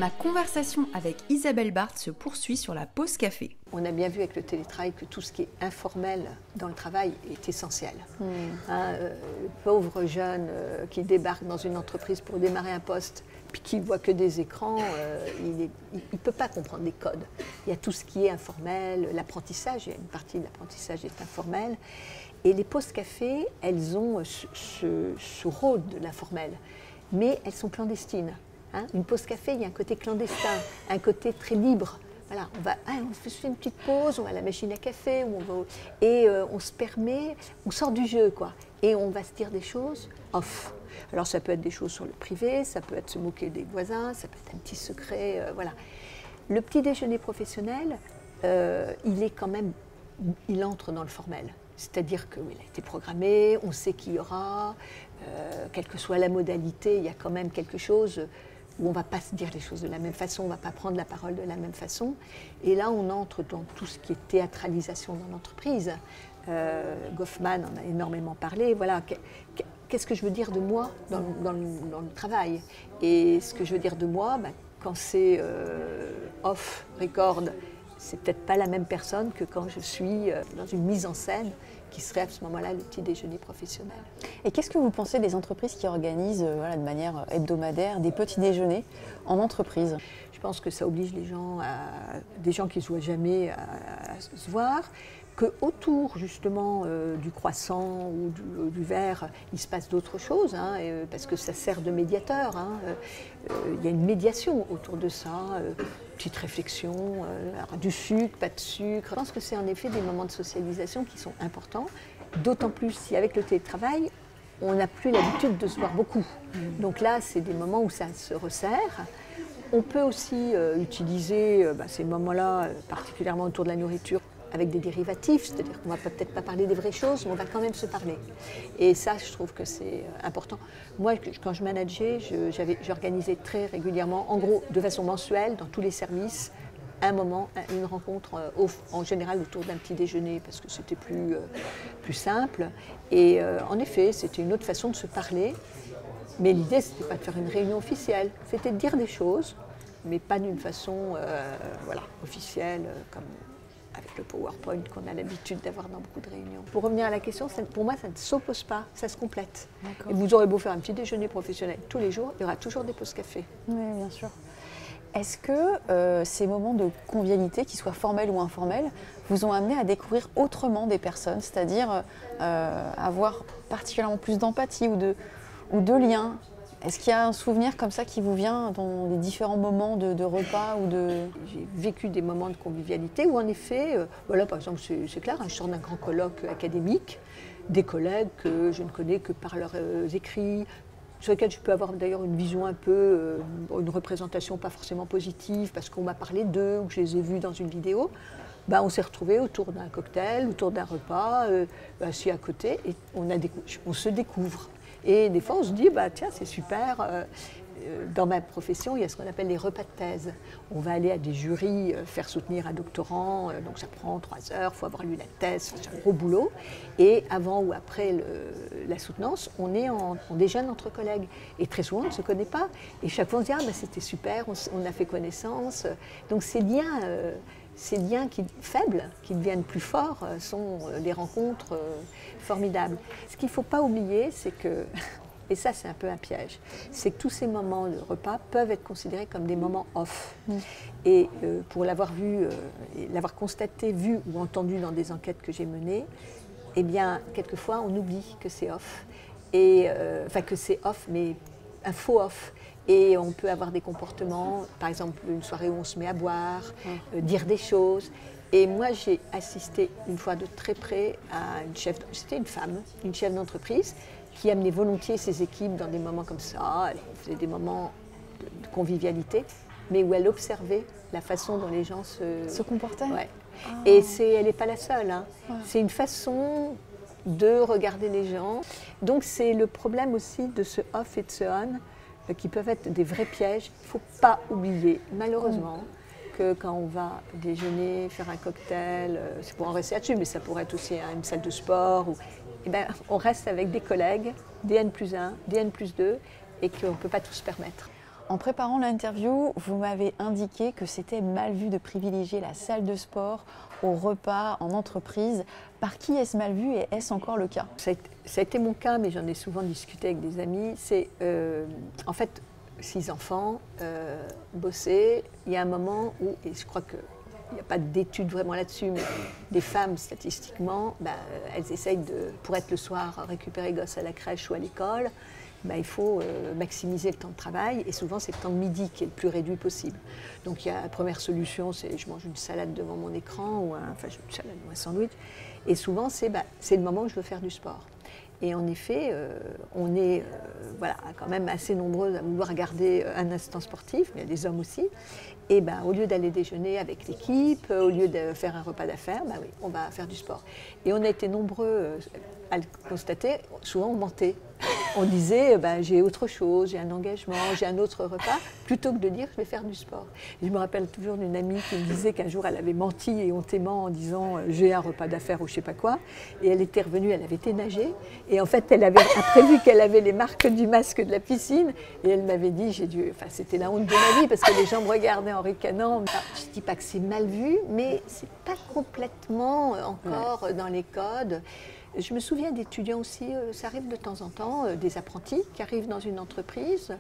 Ma conversation avec Isabelle Barthes se poursuit sur la pause café. On a bien vu avec le télétravail que tout ce qui est informel dans le travail est essentiel. Le pauvre jeune qui débarque dans une entreprise pour démarrer un poste, puis qui ne voit que des écrans, il ne peut pas comprendre les codes. Il y a tout ce qui est informel, l'apprentissage, il y a une partie de l'apprentissage est informel. Et les pauses café, elles ont ce rôle de l'informel, mais elles sont clandestines. Une pause café, il y a un côté clandestin, un côté très libre. Voilà, on fait une petite pause, on va à la machine à café, on se permet, on sort du jeu, quoi. Et on va se dire des choses off. Alors ça peut être des choses sur le privé, ça peut être se moquer des voisins, ça peut être un petit secret, voilà. Le petit déjeuner professionnel, il entre dans le formel. C'est-à-dire qu'il a été programmé, on sait qu'il y aura, quelle que soit la modalité, il y a quand même quelque chose où on ne va pas se dire les choses de la même façon, on ne va pas prendre la parole de la même façon. Et là, on entre dans tout ce qui est théâtralisation dans l'entreprise. Goffman en a énormément parlé. Voilà, qu'est-ce que je veux dire de moi dans le travail? Et ce que je veux dire de moi, quand c'est off record, c'est peut-être pas la même personne que quand je suis dans une mise en scène qui serait à ce moment-là le petit déjeuner professionnel. Et qu'est-ce que vous pensez des entreprises qui organisent de manière hebdomadaire des petits déjeuners en entreprise? Je pense que ça oblige les gens, des gens qui ne se voient jamais, à se voir, qu'autour justement du croissant ou du verre, il se passe d'autres choses, parce que ça sert de médiateur. Il y a une médiation autour de ça, petite réflexion, du sucre, pas de sucre. Je pense que c'est en effet des moments de socialisation qui sont importants, d'autant plus si avec le télétravail, on n'a plus l'habitude de se voir beaucoup. Donc là, c'est des moments où ça se resserre. On peut aussi utiliser ces moments-là, particulièrement autour de la nourriture, avec des dérivatifs, c'est-à-dire qu'on ne va peut-être pas parler des vraies choses, mais on va quand même se parler. Et ça, je trouve que c'est important. Moi, quand je manageais, j'organisais très régulièrement, en gros, de façon mensuelle, dans tous les services, un moment, une rencontre, en général autour d'un petit déjeuner, parce que c'était plus simple. Et en effet, c'était une autre façon de se parler. Mais l'idée, ce n'était pas de faire une réunion officielle, c'était de dire des choses, mais pas d'une façon officielle, comme avec le PowerPoint qu'on a l'habitude d'avoir dans beaucoup de réunions. Pour revenir à la question, pour moi, ça ne s'oppose pas, ça se complète. Et vous aurez beau faire un petit déjeuner professionnel tous les jours, il y aura toujours des pauses café. Oui, bien sûr. Est-ce que ces moments de convivialité, qu'ils soient formels ou informels, vous ont amené à découvrir autrement des personnes, c'est-à-dire avoir particulièrement plus d'empathie ou de liens? Est-ce qu'il y a un souvenir comme ça qui vous vient dans les différents moments de repas ou de... J'ai vécu des moments de convivialité où en effet, par exemple, c'est clair, je sors d'un grand colloque académique, des collègues que je ne connais que par leurs écrits, sur lesquels je peux avoir d'ailleurs une vision un peu, une représentation pas forcément positive parce qu'on m'a parlé d'eux ou que je les ai vus dans une vidéo. On s'est retrouvés autour d'un cocktail, autour d'un repas, assis à côté et on se découvre. Et des fois, on se dit, tiens, c'est super. Dans ma profession, il y a ce qu'on appelle les repas de thèse. On va aller à des jurys, faire soutenir un doctorant, donc ça prend 3 heures, il faut avoir lu la thèse, c'est un gros boulot. Et avant ou après la soutenance, on déjeune entre collègues. Et très souvent, on ne se connaît pas. Et chaque fois, on se dit, c'était super, on a fait connaissance. Donc ces liens faibles, qui deviennent plus forts, sont des rencontres formidables. Ce qu'il ne faut pas oublier, c'est que, et ça c'est un peu un piège, c'est que tous ces moments de repas peuvent être considérés comme des moments off. Et pour l'avoir vu, l'avoir constaté, vu ou entendu dans des enquêtes que j'ai menées, eh bien, quelquefois on oublie que c'est off. Que c'est off, mais un faux off. Et on peut avoir des comportements, par exemple une soirée où on se met à boire, dire des choses. Et moi j'ai assisté une fois de très près à c'était une femme, une chef d'entreprise, qui amenait volontiers ses équipes dans des moments comme ça. Elle faisait des moments de convivialité, mais où elle observait la façon dont les gens se comportaient. Ouais. Et elle n'est pas la seule. C'est une façon de regarder les gens. Donc c'est le problème aussi de ce off et de ce on, qui peuvent être des vrais pièges. Il ne faut pas oublier, malheureusement, que quand on va déjeuner, faire un cocktail, c'est pour en rester là-dessus, mais ça pourrait être aussi une salle de sport, on reste avec des collègues, des N+1, des N+2, et qu'on ne peut pas tout se permettre. En préparant l'interview, vous m'avez indiqué que c'était mal vu de privilégier la salle de sport au repas en entreprise. Par qui est-ce mal vu et est-ce encore le cas? Ça a été mon cas, mais j'en ai souvent discuté avec des amis. C'est en fait 6 enfants, bosser. Il y a un moment où, et je crois qu'il n'y a pas d'études vraiment là-dessus, mais des femmes, statistiquement, elles essayent pour être le soir, récupérer gosses à la crèche ou à l'école. Il faut maximiser le temps de travail et souvent c'est le temps de midi qui est le plus réduit possible. Donc la première solution, c'est je mange une salade devant mon écran ou une salade ou un sandwich. Et souvent c'est le moment où je veux faire du sport. Et en effet, on est quand même assez nombreux à vouloir regarder un instant sportif, mais il y a des hommes aussi. Et au lieu d'aller déjeuner avec l'équipe, au lieu de faire un repas d'affaires, oui, on va faire du sport. Et on a été nombreux à le constater, souvent on mentait. On disait, j'ai autre chose, j'ai un engagement, j'ai un autre repas, plutôt que de dire, je vais faire du sport. Et je me rappelle toujours d'une amie qui me disait qu'un jour, elle avait menti éhontément en disant, j'ai un repas d'affaires ou je ne sais pas quoi. Et elle était revenue, elle avait été nager. Et en fait, elle avait prévu qu'elle avait les marques du masque de la piscine. Et elle m'avait dit, c'était la honte de ma vie, parce que les gens me regardaient en ricanant. Je ne dis pas que c'est mal vu, mais ce n'est pas complètement encore dans les codes. Je me souviens d'étudiants aussi, ça arrive de temps en temps, des apprentis qui arrivent dans une entreprise.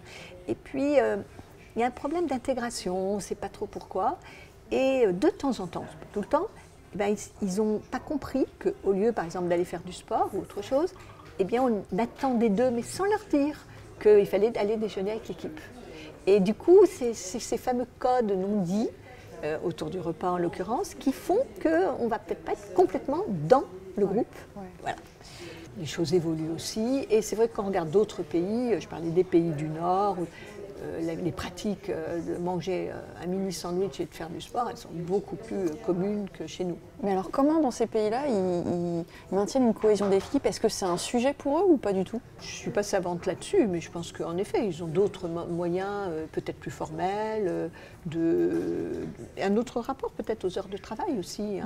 Et puis, il y a un problème d'intégration, on ne sait pas trop pourquoi. Et de temps en temps, pas tout le temps, ils n'ont pas compris qu'au lieu, par exemple, d'aller faire du sport ou autre chose, on attendait d'eux, mais sans leur dire qu'il fallait aller déjeuner avec l'équipe. Et du coup, c'est ces fameux codes non dits, autour du repas en l'occurrence, qui font qu'on ne va peut-être pas être complètement dans le groupe. Voilà. Les choses évoluent aussi. Et c'est vrai que quand on regarde d'autres pays, je parlais des pays du Nord, où les pratiques de manger un mini sandwich et de faire du sport, elles sont beaucoup plus communes que chez nous. Mais alors comment dans ces pays-là, ils maintiennent une cohésion d'équipe? Est-ce que c'est un sujet pour eux ou pas du tout? Je ne suis pas savante là-dessus, mais je pense qu'en effet, ils ont d'autres moyens, peut-être plus formels, un autre rapport peut-être aux heures de travail aussi.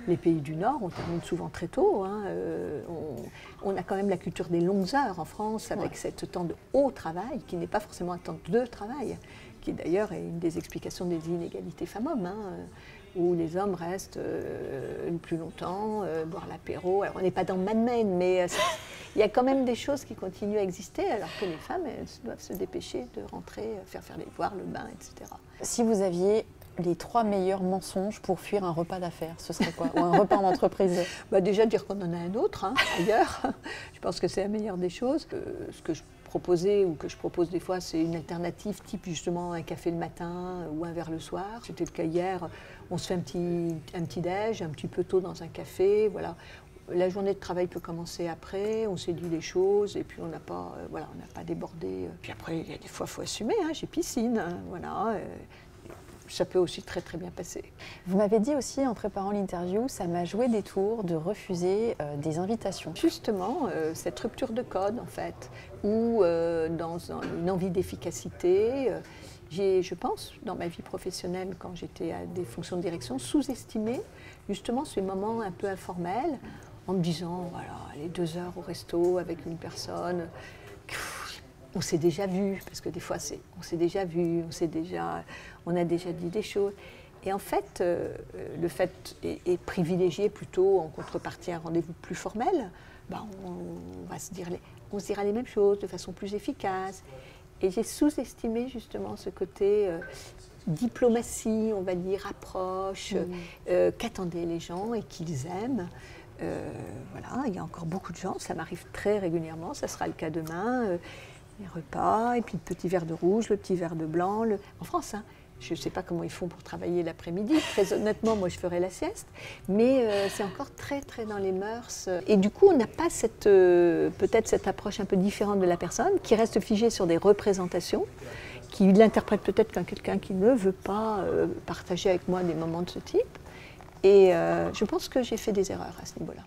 Les pays du Nord, on termine souvent très tôt. On a quand même la culture des longues heures en France, avec ce temps de haut travail, qui n'est pas forcément un temps de travail, qui d'ailleurs est une des explications des inégalités femmes-hommes, où les hommes restent plus longtemps, boire l'apéro. Alors on n'est pas dans Mad Men, mais il y a quand même des choses qui continuent à exister, alors que les femmes, elles doivent se dépêcher de rentrer, faire les devoirs, le bain, etc. Si vous aviez les 3 meilleurs mensonges pour fuir un repas d'affaires, ce serait quoi? Ou un repas en entreprise? Déjà dire qu'on en a un autre, ailleurs. Je pense que c'est la meilleure des choses. Ce que je proposais ou que je propose des fois, c'est une alternative type justement un café le matin ou un verre le soir. C'était le cas hier. On se fait un petit déj, un petit peu tôt dans un café, voilà. La journée de travail peut commencer après, on s'est dit les choses et puis on n'a pas débordé. Puis après, il y a des fois, il faut assumer, j'ai piscine, voilà. Ça peut aussi très très bien passer. Vous m'avez dit aussi en préparant l'interview, ça m'a joué des tours de refuser des invitations. Justement, cette rupture de code en fait, ou dans une envie d'efficacité, j'ai, je pense, dans ma vie professionnelle, quand j'étais à des fonctions de direction, sous-estimé justement ces moments un peu informels, en me disant, voilà, les 2 heures au resto avec une personne, on s'est déjà vu, parce que des fois on s'est déjà vu, on a déjà dit des choses. Et en fait, le fait est privilégié plutôt en contrepartie à un rendez-vous plus formel, on se dira les mêmes choses de façon plus efficace. Et j'ai sous-estimé justement ce côté diplomatie, on va dire, approche, qu'attendaient les gens et qu'ils aiment. Voilà, il y a encore beaucoup de gens, ça m'arrive très régulièrement, ça sera le cas demain. Les repas, et puis le petit verre de rouge, le petit verre de blanc. En France, je ne sais pas comment ils font pour travailler l'après-midi. Très honnêtement, moi, je ferais la sieste. Mais c'est encore très, très dans les mœurs. Et du coup, on n'a pas peut-être cette approche un peu différente de la personne, qui reste figée sur des représentations, qui l'interprète peut-être comme quelqu'un qui ne veut pas partager avec moi des moments de ce type. Et je pense que j'ai fait des erreurs à ce niveau-là.